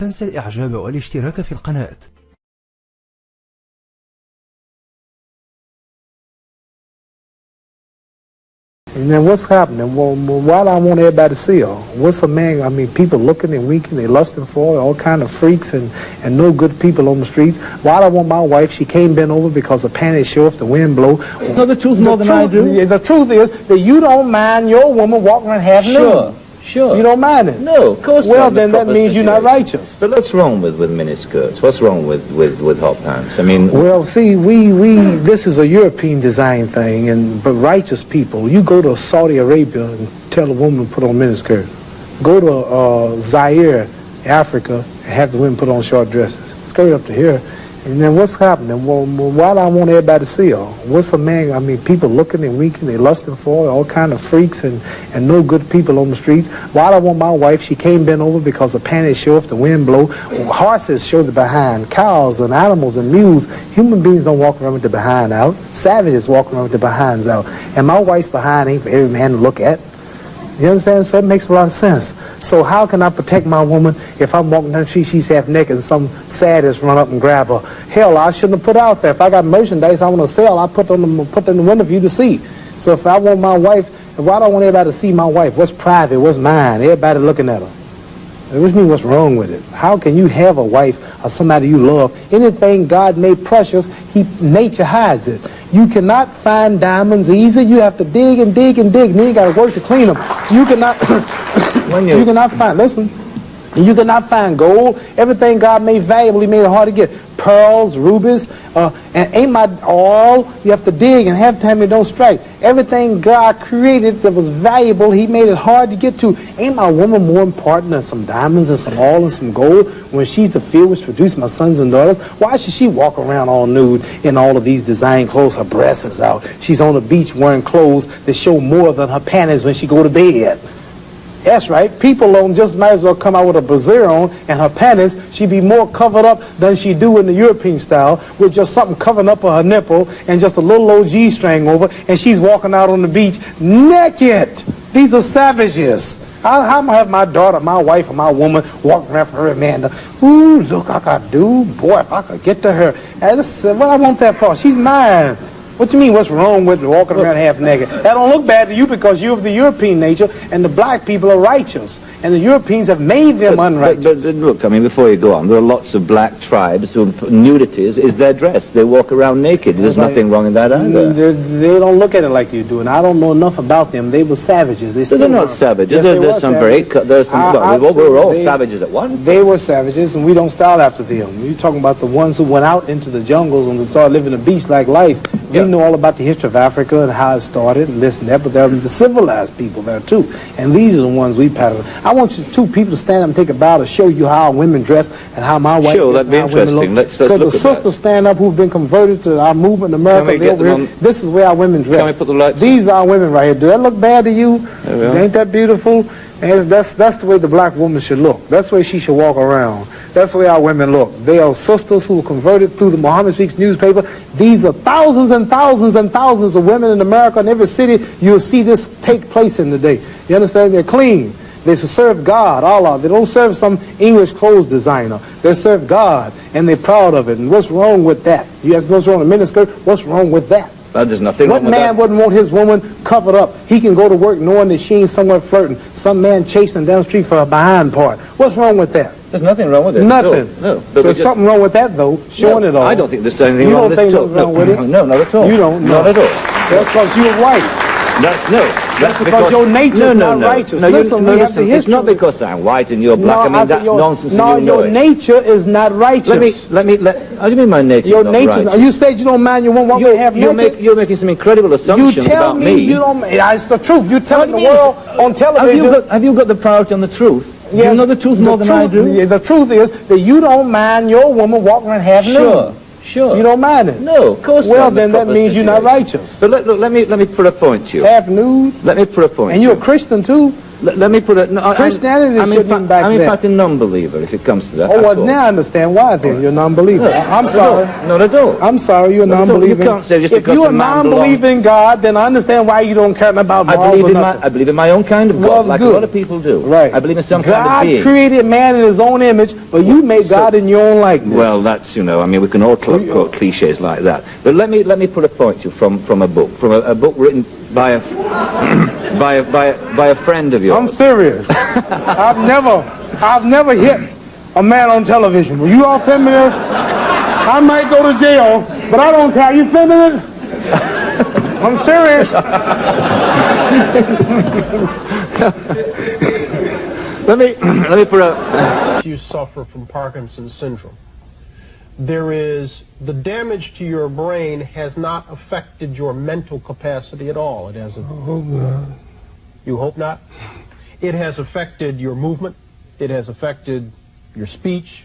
تنسى الإعجاب والاشتراك في القناة. And then what's happening? Well, why do I want everybody to see her? What's a man? I mean, people looking and winking, they lusting for her, all kind of freaks and no good people on the streets. Why do I want my wife? She can't bend over because the panties show if the wind blow. No, the truth more than I do. The truth is that you don't mind your woman walking around half nude. Sure. You don't mind it? No, of course not. Well, then that means you're not righteous. But what's wrong with miniskirts? What's wrong with hot pants? I mean... Well, see, this is a European design thing, but righteous people, you go to Saudi Arabia and tell a woman to put on miniskirt. Go to Zaire, Africa, and have the women put on short dresses. Skirt up to here. And then what's happening? Well, why do I want everybody to see her? What's a man? I mean, people looking and winking, they lusting for her, all kind of freaks and no good people on the streets. Why do I want my wife? She can't bend over because the panties show if the wind blow. Horses show the behind. Cows and animals and mules. Human beings don't walk around with the behind out. Savages walk around with the behinds out. And my wife's behind ain't for every man to look at. You understand? So it makes a lot of sense. So how can I protect my woman if I'm walking down the street, she's half naked and some sadist run up and grab her? Hell, I shouldn't have put out there. If I got merchandise I want to sell, I put in the window for you to see. So if I want my wife, why do I want everybody to see my wife? What's private? What's mine? Everybody looking at her. Which means what's wrong with it? How can you have a wife or somebody you love? Anything God made precious, nature hides it. You cannot find diamonds easy. You have to dig and dig and dig. And then you got to work to clean them. You cannot. You cannot find. Listen. You cannot find gold. Everything God made valuable, He made it hard to get. Pearls, rubies, and ain't my all. You have to dig, and half the time it don't strike. Everything God created that was valuable, He made it hard to get to. Ain't my woman more important than some diamonds and some oil and some gold when she's the field which produced my sons and daughters? Why should she walk around all nude in all of these design clothes? Her breasts is out. She's on the beach wearing clothes that show more than her panties when she go to bed. That's right. People don't just might as well come out with a brassiere on and her panties. She'd be more covered up than she do in the European style with just something covering up her nipple and just a little old G-string over, and she's walking out on the beach naked. These are savages. How am I have my daughter, my wife, or my woman walking around for her man? Ooh, look, I could do. Boy, if I could get to her. What I want that for? She's mine. What you mean, what's wrong with walking around half naked? That don't look bad to you because you're of the European nature, and the black people are righteous. And the Europeans have made them unrighteous. But look, I mean, before you go on, there are lots of black tribes who nudity is their dress. They walk around naked. There's nothing wrong in that either. They don't look at it like you do, and I don't know enough about them. They were savages. They're not savages. Yes, there's some very... we were all savages at one. They were savages, and we don't style after them. You're talking about the ones who went out into the jungles and started living a beach-like life. We know all about the history of Africa and how it started and this and that, but there are the civilized people there too. And these are the ones we pattern. I want you two people to stand up and take a bow to show you how women dress and how my wife Sure, that'd be interesting. Let's look at that. Because the sisters stand up who've been converted to our movement in America. This is where our women dress. Can we put the lights? These are our women right here. Do that look bad to you? Ain't that beautiful? And that's the way the black woman should look. That's the way she should walk around. That's the way our women look. They are sisters who were converted through the Muhammad Speaks newspaper. These are thousands and thousands and thousands of women in America. In every city, you'll see this take place in the day. You understand? They're clean. They serve God, Allah. They don't serve some English clothes designer. They serve God, and they're proud of it. And what's wrong with that? You ask what's wrong with miniskirt? What's wrong with that? There's nothing wrong with that. What man wouldn't want his woman covered up? He can go to work knowing that she ain't somewhere flirting. Some man chasing down the street for her behind part. What's wrong with that? There's nothing wrong with it. Nothing. No. So there's something wrong with that, though, showing it all. I don't think there's anything wrong with it. You don't think there's wrong with it? No, not at all. You don't? Not at all. That's because you're white. That's because your nature is not righteous. Listen, it's not because I'm white and you're black. I mean, that's nonsense. No, your nature is not righteous. How do you mean my nature is not righteous? You said you don't mind your woman walking half naked. You're making some incredible assumptions about me. You don't. It's the truth. You're telling the world on television. Have you got the priority on the truth? Yes, you know the truth more than I do. The truth is that you don't mind your woman walking around half nude. Sure. You don't mind it? No, of course not. Well, then that means you're not righteous. But let me put a point to you. Half nude? Let me put a point. And you're a Christian too? Let me put it. No, Christianity shouldn't back I'm in then. fact a non-believer if it comes to that. Oh, well, now I understand why then. You're a non-believer. I'm sorry. Not at all. I'm sorry, you're a non-believer. You can't say just if because you're a a man non-believer in God, then I understand why you don't care about morals or nothing. I believe in my own kind of God, Well, like good. a lot of people do. Right. I believe in some kind of God being. created man in his own image, but you made God in your own likeness. Well, that's, you know, I mean, we can all quote cliches like that. But let me put a point to you from a book written by a by a friend of yours. I'm serious. I've never hit a man on television. Were you all feminine? I might go to jail, but I don't care. You feminine? I'm serious. let me put a. You suffer from Parkinson's syndrome. There is the damage to your brain has not affected your mental capacity at all. It hasn't. I hope not. You hope not? It has affected your movement. It has affected your speech.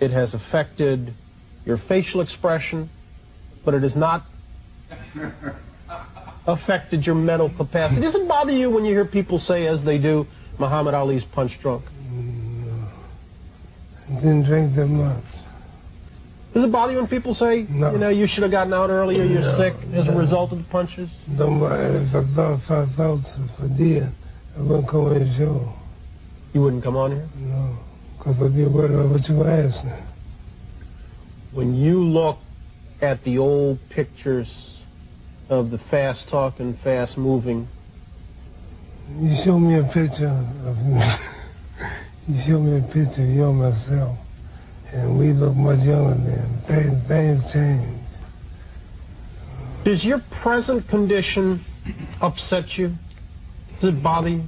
It has affected your facial expression, but it has not affected your mental capacity. Does it bother you when you hear people say, as they do, Muhammad Ali's punch drunk? No. I didn't drink that much. Does it bother you when people say, no. You know, you should have gotten out earlier, you're No, sick as a no. result of the punches? If I did, I wouldn't come on the show. You wouldn't come on here? No, because I'd be worried about what you gonna ask me. When you look at the old pictures of the fast-talking, fast-moving, you show me a picture of me. You show me a picture of you and myself, and we look much younger then. Things change. does your present condition upset you? Does it bother you?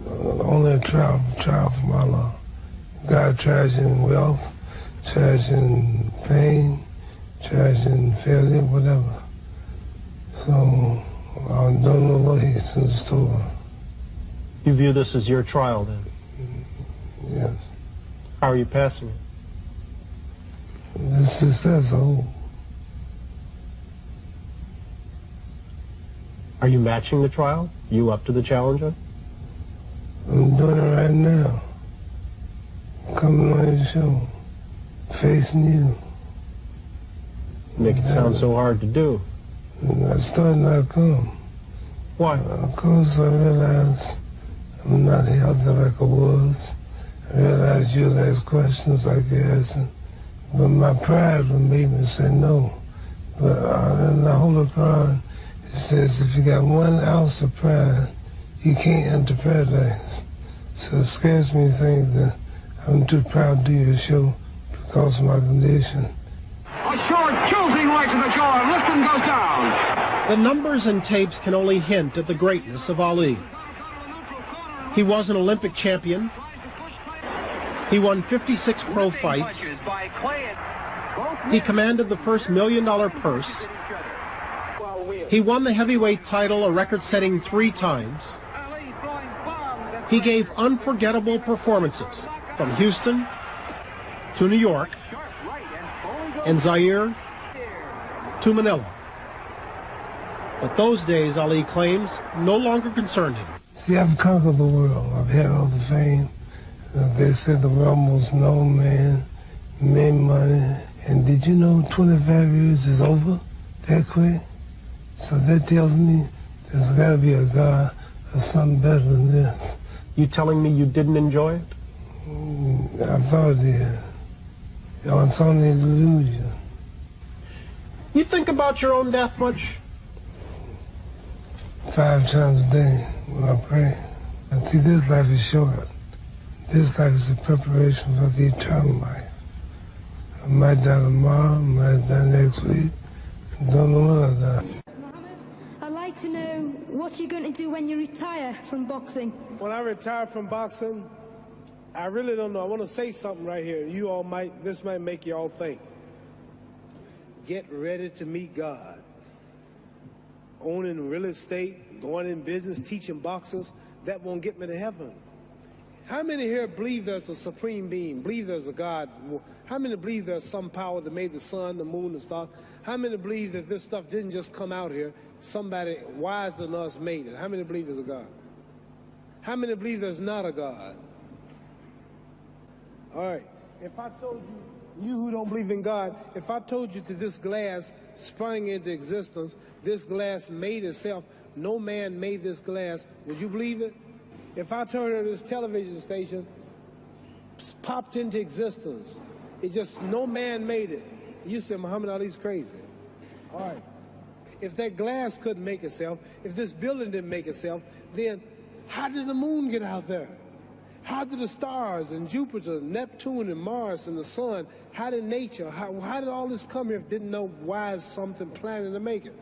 Only a trial from Allah. God tries you in wealth, tries you in pain, tries you in failure, whatever. So I don't know what he's in store. You view this as your trial, then? Yes. How are you passing it? The success, Are you matching the trial? You up to the challenge? I'm doing it right now. Coming on your show, facing you. Make it sound so hard to do. And I started to come. Why? Of course, I realized I'm not healthy like I was. I realized you'll ask questions like you're asking. But my pride would make me say no. But in the Holy Quran, it says if you got 1 ounce of pride, you can't enter paradise. So it scares me to think that I'm too proud to do your show because of my condition. A short, choosing right to the shore. Liston goes down. The numbers and tapes can only hint at the greatness of Ali. He was an Olympic champion. He won 56 pro fights. He commanded the first $1 million purse. He won the heavyweight title, a record-setting 3 times. He gave unforgettable performances from Houston to New York and Zaire to Manila. But those days, Ali claims, no longer concerned him. See, I've conquered the world. I've had all the fame. They said the world most known man, made money. And did you know 25 years is over that quick? So that tells me there's got to be a God or something better than this. You telling me you didn't enjoy it? I thought it did. It's only an illusion. You think about your own death much? 5 times a day when I pray. And see, this life is short. This life is a preparation for the eternal life. I might die tomorrow, I might die next week. I don't know when I die. I'd like to know what you're going to do when you retire from boxing. When I retire from boxing, I really don't know. I want to say something right here. This might make you all think. Get ready to meet God. Owning real estate, going in business, teaching boxers, that won't get me to heaven. How many here believe there's a supreme being, believe there's a God? How many believe there's some power that made the sun, the moon, the stars? How many believe that this stuff didn't just come out here? Somebody wiser than us made it. How many believe there's a God? How many believe there's not a God? All right. If I told you who don't believe in God, if I told you that this glass sprang into existence, this glass made itself, no man made this glass, would you believe it? If I told you this television station popped into existence, it just, no man made it, you said Muhammad Ali's crazy. All right. If that glass couldn't make itself, if this building didn't make itself, then how did the moon get out there? How did the stars and Jupiter, Neptune and Mars and the sun, how did nature, how did all this come here if it didn't know why is something planning to make it?